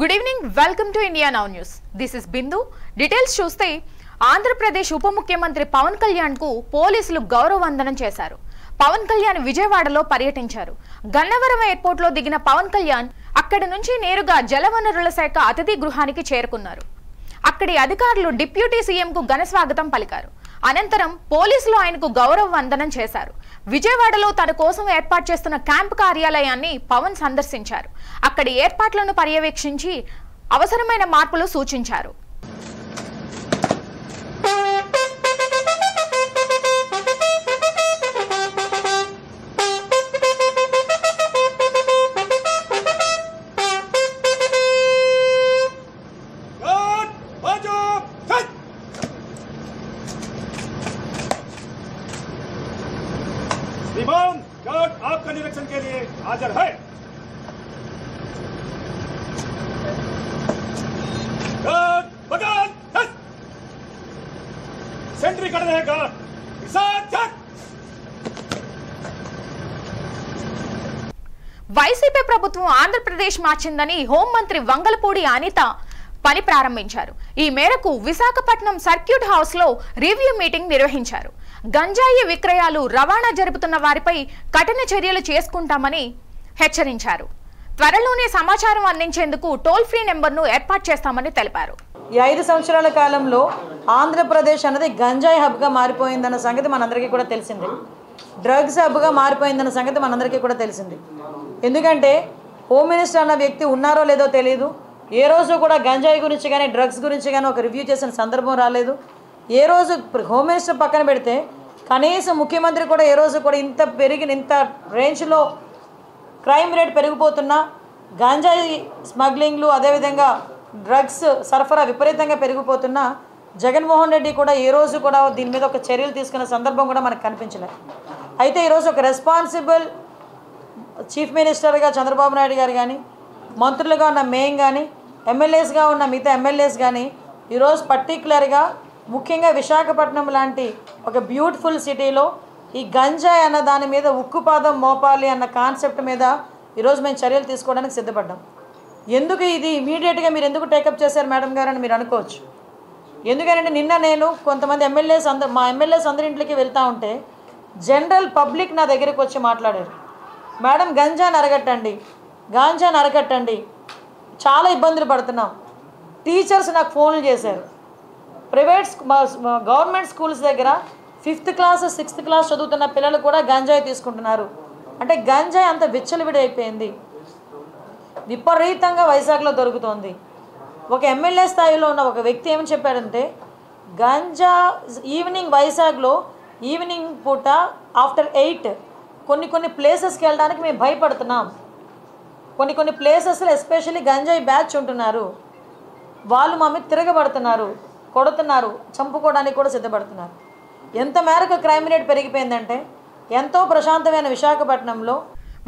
Good evening, welcome to India now news. This is Bindu. Details చూస్తే ఆంధ్రప్రదేశ్ ఉప ముఖ్యమంత్రి పవన్ కళ్యాణ్ కు పోలీసులు గౌరవ వందనం చేశారు. పవన్ కళ్యాణ్ విజయవాడలో పర్యటించారు. గన్నవరం ఎయిర్పోర్ట్ లో దిగిన పవన్ కళ్యాణ్ అక్కడి నుంచి నేరుగా జలవనరుల శాఖ అతిథి గృహానికి చేరుకున్నారు. అక్కడి అధికారులు డిప్యూటీ సీఎం కు ఘన స్వాగతం పలికారు. అనంతరం పోలీసులు ఆయనకు గౌరవ వందనం చేశారు. విజయవాడలో తన కోసం ఏర్పాటు చేస్తున్న క్యాంప్ కార్యాలయాన్ని పవన్ సందర్శించారు. అక్కడి ఏర్పాట్లను పర్యవేక్షించి అవసరమైన మార్పులు సూచించారు. विमान गार्ड आपका निरीक्षण के लिए हाजिर है। गार्ड बगान सेंट्री कर रहे हैं। गार्ड వైసీపీ ప్రభుత్వం ఆంధ్రప్రదేశ్ మార్చిందని హోంమంత్రి వంగలపూడి అనిత పని ప్రారంభించారు. ఈ మేరకు విశాఖపట్నం సర్క్యూట్ హౌస్ లో రివ్యూ మీటింగ్ నిర్వహించారు. గంజాయి విక్రయాలు రవాణా జరుపుతున్న వారిపై కఠిన చర్యలు చేసుకుంటామని హెచ్చరించారు. త్వరలోనే సమాచారం అందించేందుకు టోల్ ఫ్రీ నెంబర్ను ఏర్పాటు చేస్తామని తెలిపారు. ఈ 5 సంవత్సరాల కాలంలో ఆంధ్రప్రదేశ్ అన్నది గంజాయి హబ్గా మారిపోయిందన్న సంగతి మనందరికీ కూడా తెలిసింది. డ్రగ్స్ హబ్గా మారిపోయిందన్న సంగతి మనందరికీ కూడా తెలిసింది. ఎందుకంటే హోమ్ మినిస్టర్ అన్న వ్యక్తి ఉన్నారో లేదో తెలియదు. ఏ రోజు కూడా గంజాయి గురించి కానీ డ్రగ్స్ గురించి కానీ ఒక రివ్యూ చేసిన సందర్భం రాలేదు. ఏ రోజు హోమ్ మినిస్టర్ పక్కన పెడితే కనీసం ముఖ్యమంత్రి కూడా ఏ రోజు కూడా ఇంత రేంజ్లో క్రైమ్ రేట్ పెరిగిపోతున్నా, గంజాయి స్మగ్లింగ్లు అదేవిధంగా డ్రగ్స్ సరఫరా విపరీతంగా పెరిగిపోతున్నా జగన్మోహన్ రెడ్డి కూడా ఏ రోజు కూడా దీని మీద ఒక చర్యలు తీసుకున్న సందర్భం కూడా మనకు కనిపించలేదు. అయితే ఈరోజు ఒక రెస్పాన్సిబుల్ చీఫ్ మినిస్టర్గా చంద్రబాబు నాయుడు గారు కానీ, మంత్రులుగా ఉన్న మేం కానీ, ఎమ్మెల్యేస్గా ఉన్న మిగతా ఎమ్మెల్యేస్ కానీ ఈరోజు పర్టికులర్గా ముఖ్యంగా విశాఖపట్నం లాంటి ఒక బ్యూటిఫుల్ సిటీలో ఈ గంజాయి అన్న దాని మీద ఉక్కుపాదం మోపాలి అన్న కాన్సెప్ట్ మీద ఈరోజు మేము చర్యలు తీసుకోవడానికి సిద్ధపడ్డాం. ఎందుకు ఇది ఇమీడియట్గా మీరు ఎందుకు టేకప్ చేశారు మేడం గారు అని మీరు అనుకోవచ్చు. ఎందుకంటే నిన్న నేను కొంతమంది మా ఎమ్మెల్యేస్ అందరి ఇంట్లోకి వెళ్తూ ఉంటే జనరల్ పబ్లిక్ నా దగ్గరికి వచ్చి మాట్లాడారు. మేడం గంజాని అరగట్టండి, చాలా ఇబ్బందులు పడుతున్నాం. టీచర్స్ నాకు ఫోన్లు చేశారు. గవర్నమెంట్ స్కూల్స్ దగ్గర 5th క్లాస్ 6th క్లాస్ చదువుతున్న పిల్లలు కూడా గంజాయి తీసుకుంటున్నారు. అంటే గంజాయి అంత విచ్చలవిడైపోయింది, విపరీతంగా వైజాగ్లో దొరుకుతోంది. ఒక ఎమ్మెల్యే స్థాయిలో ఉన్న ఒక వ్యక్తి ఏమని చెప్పాడంటే, గంజా వైజాగ్లో ఈవినింగ్ పూట ఆఫ్టర్ 8 కొన్ని ప్లేసెస్కి వెళ్ళడానికి మేము భయపడుతున్నాం. కొన్ని ప్లేసెస్లో ఎస్పెషల్లీ గంజాయి బ్యాచ్ ఉంటున్నారు, వాళ్ళు మా మీద తిరగబడుతున్నారు, కొడుతున్నారు, చంపుకోవడానికి కూడా సిద్ధపడుతున్నారు. ఎంత మేరకు క్రైమ్ రేట్ పెరిగిపోయిందంటే ఎంతో ప్రశాంతమైన విశాఖపట్నంలో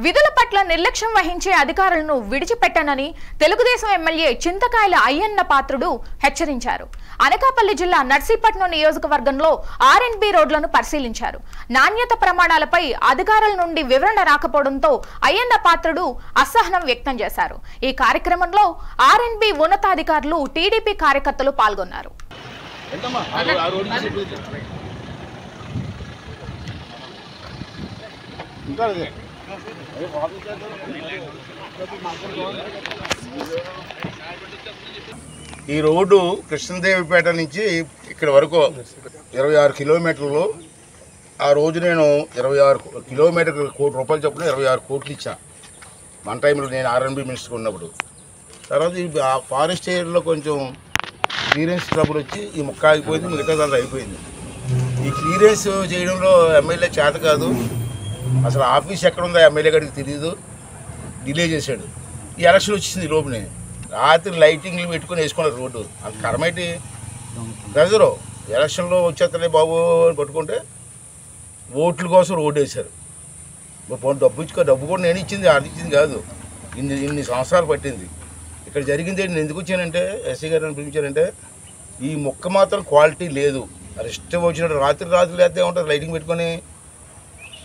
విధుల పట్ల నిర్లక్ష్యం వహించే అధికారులను విడిచిపెట్టనని తెలుగుదేశం ఎమ్మెల్యే చింతకాయల అయ్యన్న పాత్రుడు హెచ్చరించారు. అనకాపల్లి జిల్లా నర్సీపట్నం నియోజకవర్గంలో R&B రోడ్లను పరిశీలించారు. నాణ్యత ప్రమాణాలపై అధికారుల నుండి వివరణ రాకపోవడంతో అయ్యన్న పాత్రుడు అసహనం వ్యక్తం చేశారు. ఈ కార్యక్రమంలో R&B ఉన్నతాధికారులు, టీడీపీ కార్యకర్తలు పాల్గొన్నారు. ఈ రోడ్డు కృష్ణదేవిపేట నుంచి ఇక్కడ వరకు 26 కిలోమీటర్లు. ఆ రోజు నేను 26 కిలోమీటర్లు ₹1 కోటి చొప్పున 26 కోట్లు ఇచ్చా మన టైంలో, నేను R&B మినిస్టర్ ఉన్నప్పుడు. తర్వాత ఆ ఫారెస్ట్ ఏరియాలో కొంచెం క్లియరెన్స్ ట్రబుల్ వచ్చి ఈ ముక్క ఆగిపోయింది, మిగతా దాంట్లో అయిపోయింది. ఈ క్లియరెన్స్ చేయడంలో ఎమ్మెల్యే చేత కాదు, అసలు ఆఫీస్ ఎక్కడుందో ఎమ్మెల్యే గారికి తెలియదు, డిలే చేశాడు. ఈ ఎలక్షన్ వచ్చింది లోపునే, రాత్రి లైటింగ్లు పెట్టుకుని వేసుకున్నారు రోడ్డు. అంత కరమైటి ప్రజలు ఎలక్షన్లో వచ్చేస్తలే బాబు అని పట్టుకుంటే ఓట్ల కోసం రోడ్డు వేశారు. డబ్బు కూడా నేను ఇచ్చింది, అది ఇచ్చింది కాదు. ఇన్ని సంవత్సరాలు పట్టింది. ఇక్కడ జరిగింది నేను ఎందుకు వచ్చానంటే, ఎస్సీ గారిని పిలిపించానంటే ఈ మొక్క మాత్రం క్వాలిటీ లేదు. అది ఇష్టం వచ్చినట్టు రాత్రి లేకపోతే ఏముంటుంది లైటింగ్ పెట్టుకొని.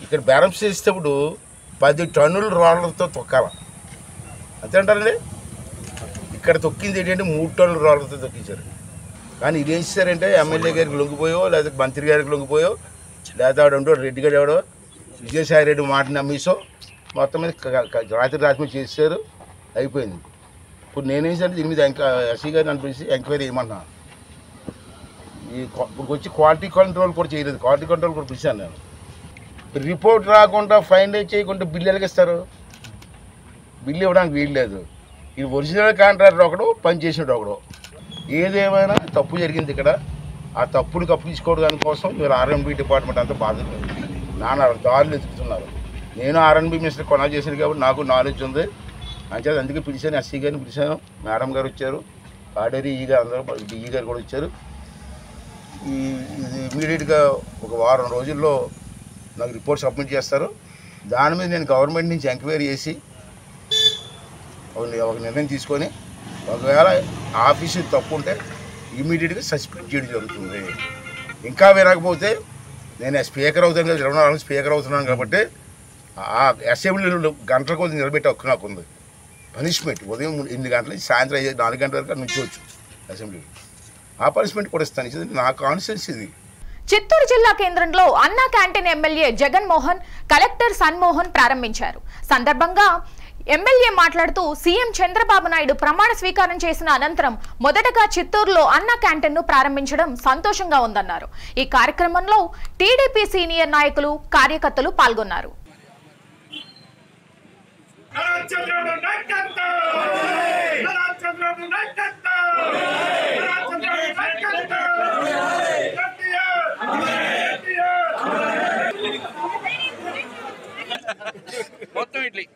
ఇక్కడ బేరం చేసేటప్పుడు 10 టన్నుల రోడ్లతో తొక్కాల, అంతే అంటారండి. ఇక్కడ తొక్కింది ఏంటంటే 3 టన్నుల రాళ్ళతో తొక్కించారు. కానీ ఇది ఏం చేశారంటే ఎమ్మెల్యే గారికి లొంగిపోయో లేకపోతే మంత్రి గారికి లొంగిపోయో లేకపోతే ఆవిడ రెడ్డి గారు ఎవడో విజయసాయి రెడ్డి మాట నమ్మేసో మొత్తం మీద రాత్రి చేశారు, అయిపోయింది. ఇప్పుడు నేనేం సరే దీని మీద ఎస్సీ గారిని అనిపించి ఎంక్వైరీ చేయమన్నా. ఇప్పుడు వచ్చి క్వాలిటీ కంట్రోల్ కూడా చేయలేదు, క్వాలిటీ కంట్రోల్ కూడా పిలిచాను నేను. రిపోర్ట్ రాకుండా ఫైనలైజ్ చేయకుండా బిల్లు ఎలాగిస్తారు? బిల్లు ఇవ్వడానికి వీల్లేదు. ఇది ఒరిజినల్ కాంట్రాక్టర్ ఒకడు, పని చేసినట్టు ఒకడు. ఏదేమైనా తప్పు జరిగింది ఇక్కడ. ఆ తప్పుని కప్పించుకోవడానికి కోసం మీరు ఆర్ఎన్బి డిపార్ట్మెంట్ అంతా బాధ్యత నాన్న దారులు ఎదుగుతున్నారు. నేను ఆర్ఎన్బి మినిస్టర్ కొనాలి చేశాను కాబట్టి నాకు నాలెడ్జ్ ఉంది. అంచేది అందుకే పిలిచాను, ఎస్సీ గారిని పిలిచాను, మేడం గారు వచ్చారు, కాడేరి ఈ గారు అందరూ డిఈ గారు కూడా వచ్చారు. ఇది ఇమీడియట్గా ఒక వారం రోజుల్లో నాకు రిపోర్ట్ సబ్మిట్ చేస్తారు. దాని మీద నేను గవర్నమెంట్ నుంచి ఎంక్వైరీ చేసి ఒక నిర్ణయం తీసుకొని ఒకవేళ ఆఫీసు తప్పు ఉంటే ఇమీడియట్గా సస్పెండ్ చేయడం జరుగుతుంది. ఇంకా వినకపోతే నేను స్పీకర్ అవుతాను కదా, 24 స్పీకర్ అవుతున్నాను కాబట్టి ఆ అసెంబ్లీలో గంటల కొద్ది నిలబెట్టే హక్కు నాకు ఉంది. పనిష్మెంట్ ఉదయం 8 గంటల నుంచి సాయంత్రం 4 గంటల వరకు నుంచోవచ్చు అసెంబ్లీలో. ఆ పనిష్మెంట్ కూడా ఇస్తాను. ఇది నా కాన్స్టిట్యూన్సీ. ఇది చిత్తూరు జిల్లా కేంద్రంలో అన్నా canteen MLA Jaganmohan, collector Sanmohan ప్రారంభించారు. సందర్భంగా ఎమ్మెల్యే మాట్లాడుతూ సీఎం చంద్రబాబు నాయుడు ప్రమాణ స్వీకారం చేసిన అనంతరం మొదటగా చిత్తూరులో అన్నా క్యాంటీన్ ను ప్రారంభించడం సంతోషంగా ఉందన్నారు. ఈ కార్యక్రమంలో టీడీపీ సీనియర్ నాయకులు, కార్యకర్తలు పాల్గొన్నారు. మొత్తం ఇడ్లీ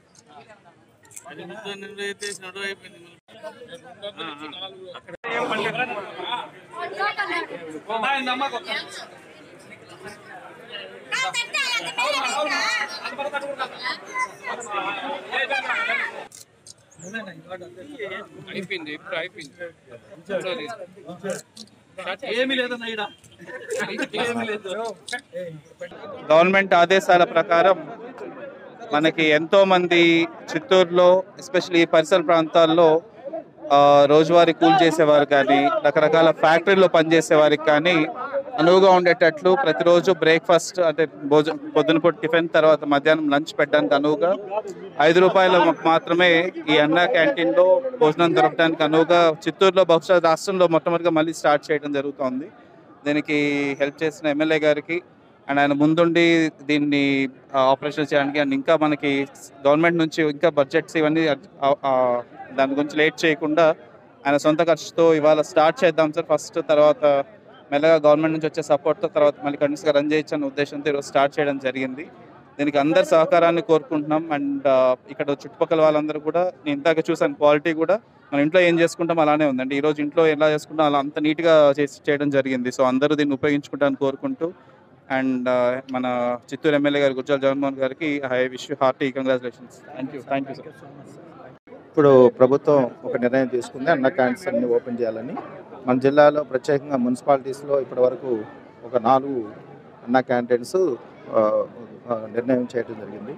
అయిపోయింది, ఇప్పుడు అయిపోయింది. ఏమీ లేదన్నా ఈడ గవర్నమెంట్ ఆదేశాల ప్రకారం మనకి ఎంతో మంది చిత్తూరులో ఎస్పెషల్లీ పరిసర ప్రాంతాల్లో రోజువారీ కూలి చేసేవారు కానీ రకరకాల ఫ్యాక్టరీలో పనిచేసే వారికి కానీ అనువుగా ఉండేటట్లు ప్రతిరోజు బ్రేక్ఫాస్ట్ అంటే పొద్దునపూట టిఫిన్ తర్వాత మధ్యాహ్నం లంచ్ పెట్టడానికి అనువుగా 5 రూపాయలు మాత్రమే ఈ అన్నా క్యాంటీన్లో భోజనం దొరకడానికి అనువుగా చిత్తూరులో బహుశా రాష్ట్రంలో మొట్టమొదటిగా మళ్ళీ స్టార్ట్ చేయడం జరుగుతోంది. దీనికి హెల్ప్ చేసిన ఎమ్మెల్యే గారికి అండ్ ఆయన ముందుండి దీన్ని ఆపరేషన్ చేయడానికి అండ్ ఇంకా మనకి గవర్నమెంట్ నుంచి ఇంకా బడ్జెట్స్ ఇవన్నీ దాని గురించి లేట్ చేయకుండా ఆయన సొంత ఖర్చుతో ఇవాళ స్టార్ట్ చేద్దాం సార్ ఫస్ట్, తర్వాత మెల్లగా గవర్నమెంట్ నుంచి వచ్చే సపోర్ట్తో తర్వాత మళ్ళీ కంటిన్యూస్గా రన్ చేయొచ్చు అనే ఉద్దేశంతో ఈరోజు స్టార్ట్ చేయడం జరిగింది. దీనికి అందరి సహకారాన్ని కోరుకుంటున్నాం. అండ్ ఇక్కడ చుట్టుపక్కల వాళ్ళందరూ కూడా నేను ఇందాక చూసాను క్వాలిటీ కూడా మన ఇంట్లో ఏం చేసుకుంటాం అలానే ఉందండి. ఈరోజు ఇంట్లో ఎలా చేసుకుంటాం అలా అంత నీట్గా చేయడం జరిగింది. సో అందరూ దీన్ని ఉపయోగించుకుంటామని కోరుకుంటూ అండ్ మన చిత్తూరు ఎమ్మెల్యే గారు గుజ్జాల జగన్మోహన్ గారికి I wish you hearty congratulations. Thank you sir. ఇప్పుడు ప్రభుత్వం ఒక నిర్ణయం తీసుకుంది అన్నా క్యాంటీన్స్ అన్ని ఓపెన్ చేయాలని. మన జిల్లాలో ప్రత్యేకంగా మున్సిపాలిటీస్లో ఇప్పటి వరకు ఒక 4 అన్నా క్యాంటీన్స్ నిర్ణయం చేయడం జరిగింది.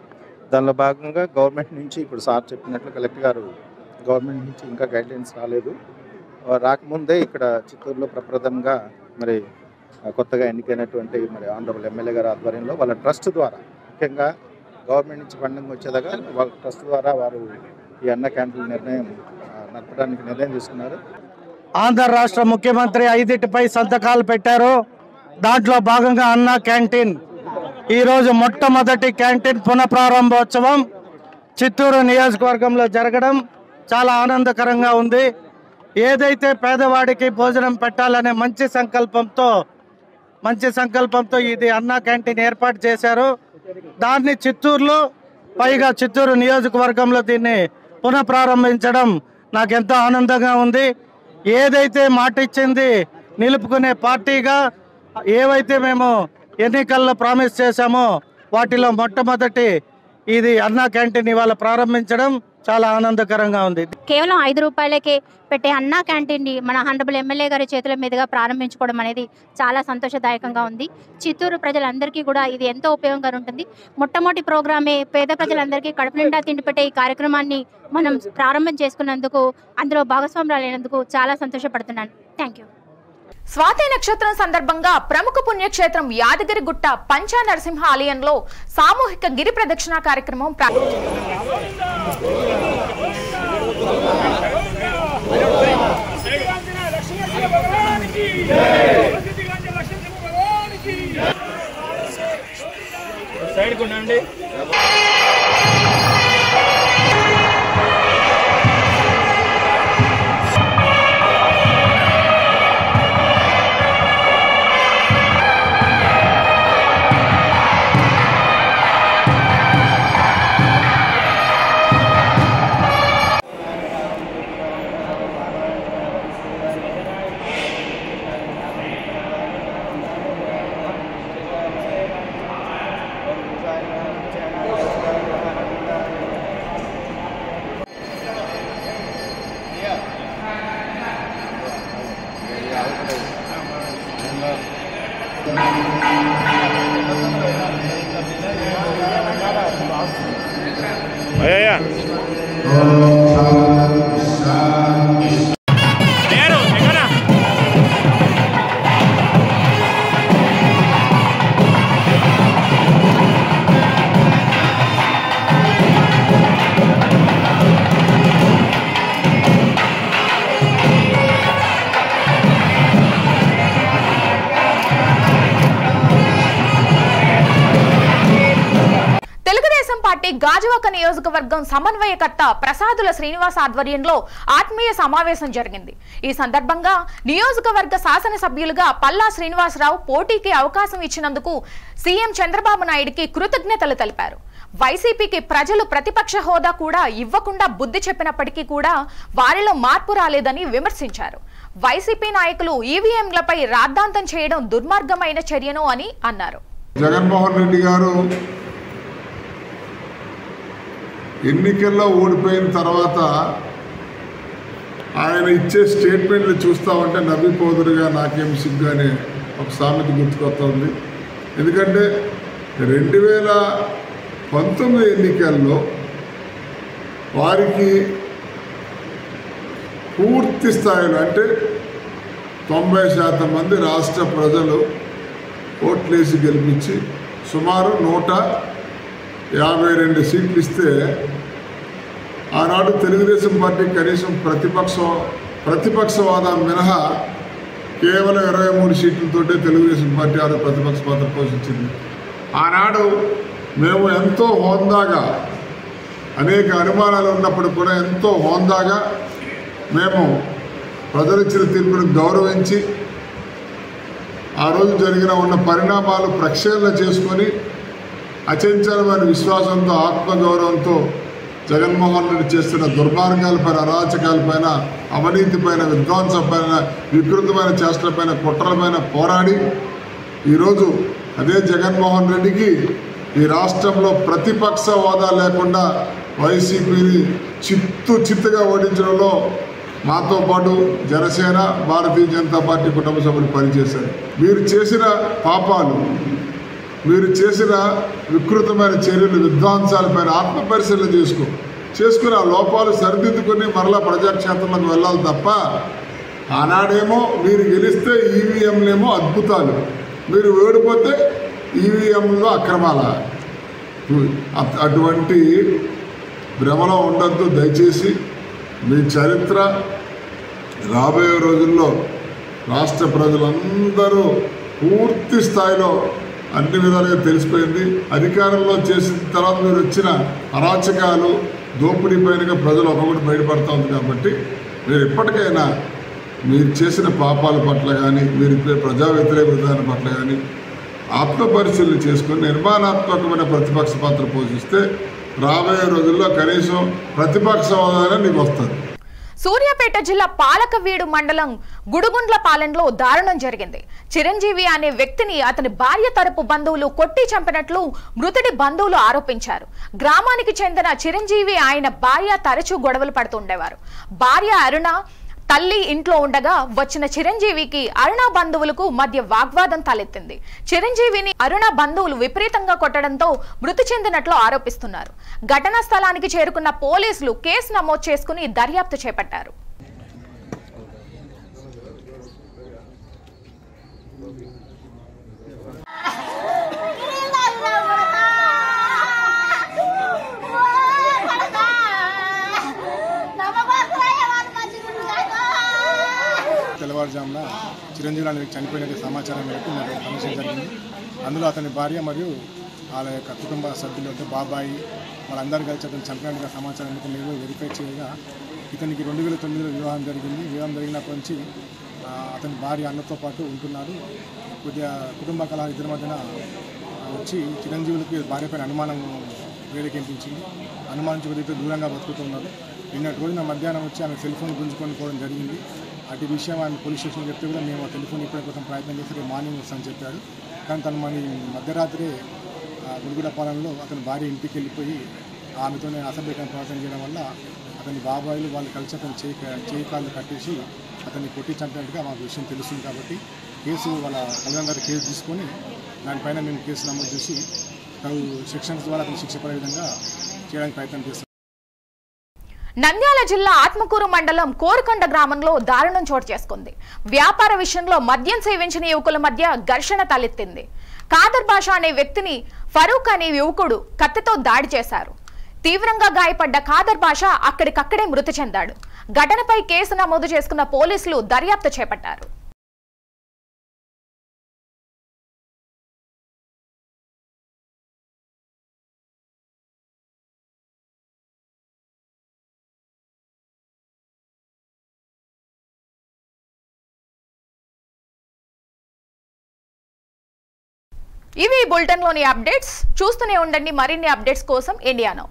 దానిలో భాగంగా గవర్నమెంట్ నుంచి ఇప్పుడు సార్ చెప్పినట్లు కలెక్టర్ గారు గవర్నమెంట్ నుంచి ఇంకా గైడ్లైన్స్ రాలేదు, రాకముందే ఇక్కడ చిత్తూరులో ప్రప్రథమంగా మరి కొత్తగా ఎన్నికైనటువంటి మరి ఆనరబుల్ ఎమ్మెల్యే గారి ఆధ్వర్యంలో వాళ్ళ ట్రస్ట్ ద్వారా ముఖ్యంగా గవర్నమెంట్ నుంచి ఫండింగ్ వచ్చేదాకా వాళ్ళ ట్రస్ట్ ద్వారా వారు ఈ అన్నా క్యాంటీన్ నడపడానికి నిర్ణయం తీసుకున్నారు. ఆంధ్ర రాష్ట్ర ముఖ్యమంత్రి 5 సంతకాలు పెట్టారు. దాంట్లో భాగంగా అన్నా క్యాంటీన్ ఈరోజు మొట్టమొదటి క్యాంటీన్ పునఃప్రారంభోత్సవం చిత్తూరు నియోజకవర్గంలో జరగడం చాలా ఆనందకరంగా ఉంది. ఏదైతే పేదవాడికి భోజనం పెట్టాలనే మంచి సంకల్పంతో ఇది అన్నా క్యాంటీన్ ఏర్పాటు చేశారు. దాన్ని చిత్తూరులో పైగా చిత్తూరు నియోజకవర్గంలో దీన్ని పునఃప్రారంభించడం నాకు ఎంతో ఆనందంగా ఉంది. ఏదైతే మాట ఇచ్చింది నిలుపుకునే పార్టీగా ఏవైతే మేము ఎన్నికల్లో ప్రామిస్ చేశామో వాటిలో మొట్టమొదటి ఇది అన్నా క్యాంటీన్ ఇవాళ ప్రారంభించడం చాలా ఆనందకరంగా ఉంది. కేవలం 5 రూపాయలకే పెట్టే అన్నా క్యాంటీన్ని మన హనరబుల్ ఎమ్మెల్యే గారి చేతుల మీదుగా ప్రారంభించుకోవడం అనేది చాలా సంతోషదాయకంగా ఉంది. చిత్తూరు ప్రజలందరికీ కూడా ఇది ఎంతో ఉపయోగంగా ఉంటుంది. మొట్టమొదటి ప్రోగ్రామే పేద ప్రజలందరికీ కడుపు నిండా తిండి పెట్టే ఈ కార్యక్రమాన్ని మనం ప్రారంభం చేసుకున్నందుకు, అందులో భాగస్వాములైనందుకు చాలా సంతోషపడుతున్నాను. Thank you. స్వాతి నక్షత్రం సందర్భంగా ప్రముఖ పుణ్యక్షేత్రం యాదగిరిగుట్ట పంచా నరసింహ ఆలయంలో సామూహిక గిరి ప్రదక్షిణ కార్యక్రమం గాజువాక నియోజకవర్గం సమన్వయకర్త ప్రసాదుల శ్రీనివాస్ ఆధ్వర్యంలో ఆత్మీయ సమావేశం జరిగింది. ఈ సందర్భంగా నియోజకవర్గ శాసనసభ్యులుగా పల్లా శ్రీనివాసరావు పోటీకి అవకాశం ఇచ్చినందుకు సీఎం చంద్రబాబు నాయుడుకి కృతజ్ఞతలు తెలిపారు. వైసీపీకి ప్రజలు ప్రతిపక్ష హోదా కూడా ఇవ్వకుండా బుద్ధి చెప్పినప్పటికీ కూడా వారిలో మార్పు రాలేదని విమర్శించారు. వైసీపీ నాయకులు ఈవీఎంలపై రాద్ధాంతం చేయడం దుర్మార్గమైన చర్యను అని అన్నారు. జగన్మోహన్ రెడ్డి గారు ఎన్నికల్లో ఓడిపోయిన తర్వాత ఆయన ఇచ్చే స్టేట్మెంట్లు చూస్తూ ఉంటే నవ్విపోదురుగా నాకేం సిగ్గు అనే ఒక సామెత గుర్తుకొస్తుంది. ఎందుకంటే 2019 ఎన్నికల్లో వారికి పూర్తి స్థాయిలో అంటే 90% మంది రాష్ట్ర ప్రజలు ఓట్లేసి గెలిపించి సుమారు 152 సీట్లు ఇస్తే ఆనాడు తెలుగుదేశం పార్టీ కనీసం ప్రతిపక్షవాదం మినహా కేవలం 23 సీట్లతోటే తెలుగుదేశం పార్టీ ఆరు ప్రతిపక్ష పాత్ర పోషించింది. ఆనాడు మేము ఎంతో హోందాగా అనేక అనుమానాలు ఉన్నప్పుడు కూడా ఎంతో హోందాగా మేము ప్రజలిచ్చిన తీర్పును గౌరవించి ఆ రోజు ఉన్న పరిణామాలు ప్రక్షాళన చేసుకొని అచంచలమైన విశ్వాసంతో ఆత్మగౌరవంతో జగన్మోహన్ రెడ్డి చేస్తున్న దుర్మార్గాలపైన అరాచకాలపైన అవినీతిపైన విధ్వంసపైన వికృతమైన చేష్టలపైన కుట్రలపైన పోరాడి ఈరోజు అదే జగన్మోహన్ రెడ్డికి ఈ రాష్ట్రంలో ప్రతిపక్ష హోదా లేకుండా వైసీపీని చిత్తుగా ఓడించడంలో మాతో పాటు జనసేన భారతీయ జనతా పార్టీ కుటుంబ సభ్యులు పనిచేశారు. మీరు చేసిన పాపాలు, మీరు చేసిన వికృతమైన చర్యలు, విధ్వంసాలపైన ఆత్మపరిశీలన చేసుకుని ఆ లోపాలు సరిదిద్దుకొని మరలా ప్రజాక్షేత్రంలోకి వెళ్ళాలి తప్ప ఆనాడేమో మీరు గెలిస్తే ఈవీఎంలేమో అద్భుతాలు, మీరు ఓడిపోతే ఈవీఎంలో అక్రమాల. అటువంటి భ్రమలో ఉండద్దు. దయచేసి మీ చరిత్ర రాబోయే రోజుల్లో రాష్ట్ర ప్రజలందరూ పూర్తి స్థాయిలో అన్ని విధాలుగా తెలిసిపోయింది. అధికారంలో చేసిన తర్వాత మీరు వచ్చిన అరాచకాలు, దోపిడీ పైనగా ప్రజలు ఒక్కొక్కటి బయటపడుతూ ఉంది. కాబట్టి మీరు ఎప్పటికైనా మీరు చేసిన పాపాల పట్ల కానీ, మీరు ప్రజా వ్యతిరేక విధానం పట్ల కానీ ఆత్మపరిశీలన చేసుకుని నిర్మాణాత్మకమైన ప్రతిపక్ష పాత్ర పోషిస్తే రాబోయే రోజుల్లో కనీసం ప్రతిపక్ష హోదానే నీకు వస్తుంది. సూర్యాపేట జిల్లా పాలకవీడు మండలం గుడుగుండ్లపాలెంలో దారుణం జరిగింది. చిరంజీవి అనే వ్యక్తిని అతని భార్య తరపు బంధువులు కొట్టి చంపినట్లు మృతుడి బంధువులు ఆరోపించారు. గ్రామానికి చెందిన చిరంజీవి ఆయన భార్య తరచూ గొడవలు పడుతుండేవారు. భార్య అరుణ తల్లి ఇంట్లో ఉండగా వచ్చిన చిరంజీవికి అరుణ బంధువులకు మధ్య వాగ్వాదం తలెత్తింది. చిరంజీవిని అరుణ బంధువులు విపరీతంగా కొట్టడంతో మృతి చెందినట్లు ఆరోపిస్తున్నారు. ఘటనా స్థలానికి చేరుకున్న పోలీసులు కేసు నమోదు చేసుకుని దర్యాప్తు చేపట్టారు. తెల్లవారుజామున చిరంజీవి అనే చనిపోయిన సమాచారం మేరకు నాకు సమస్య జరిగింది. అందులో అతని భార్య మరియు వాళ్ళ యొక్క కుటుంబ సభ్యులు అంటే బాబాయి వాళ్ళందరూ కలిసి అతను చనిపోయిన సమాచారం మేరకు మేము వెరిఫై చేయగా ఇతనికి 2009లో వివాహం జరిగింది. వివాహం జరిగినప్పటి నుంచి అతని భార్య అన్నతో పాటు ఉంటున్నారు. కొద్దిగా కుటుంబ కళ ఇద్దరి మధ్యన వచ్చి చిరంజీవులకి భార్యపైన అనుమానం వేరేకెంపించింది. అనుమానించి కొద్దిగా దూరంగా బతుకుతున్నారు. నిన్నటి రోజున మధ్యాహ్నం వచ్చి ఆమె సెల్ ఫోన్ గుంజుకొని పోవడం జరిగింది. అటు విషయం ఆయన పోలీస్ స్టేషన్కి చెప్తే కూడా మేము ఆ టెలిఫోన్ ఇప్పటి కోసం ప్రయత్నం చేస్తే మార్నింగ్ వస్తామని చెప్పాడు. కానీ తను మన మధ్యరాత్రి గుడిగుడపాలెంలో అతని భార్య ఇంటికి వెళ్ళిపోయి ఆమెతోనే అసభ్యకరమైన ప్రవర్తన చేయడం వల్ల అతని బాబాయిలు వాళ్ళు కలిసి అతను చేయి కాళ్ళు కట్టేసి అతన్ని కొట్టి చంపినట్టుగా మాకు విషయం తెలుస్తుంది. కాబట్టి కేసు వాళ్ళ తల్లిదండ్రుల కేసు తీసుకొని దానిపైన మేము కేసు నమోదు చేసి తగు సెక్షన్స్ ద్వారా అతను శిక్ష పడే విధంగా చేయడానికి ప్రయత్నం చేస్తాం. నంద్యాల జిల్లా ఆత్మకూరు మండలం కోరుకొండ గ్రామంలో దారుణం చోటు చేసుకుంది. వ్యాపార విషయంలో మద్యం సేవించిన యువకుల మధ్య ఘర్షణ తలెత్తింది. ఖాదర్ బాషా అనే వ్యక్తిని ఫరూక్ అనే యువకుడు కత్తితో దాడి చేశారు. తీవ్రంగా గాయపడ్డ ఖాదర్ బాషా అక్కడికక్కడే మృతి చెందాడు. ఘటనపై కేసు నమోదు చేసుకున్న పోలీసులు దర్యాప్తు చేపట్టారు. ఇవి బులెటిన్లోని అప్డేట్స్. చూస్తూనే ఉండండి మరిన్ని అప్డేట్స్ కోసం ఇండియా నౌ.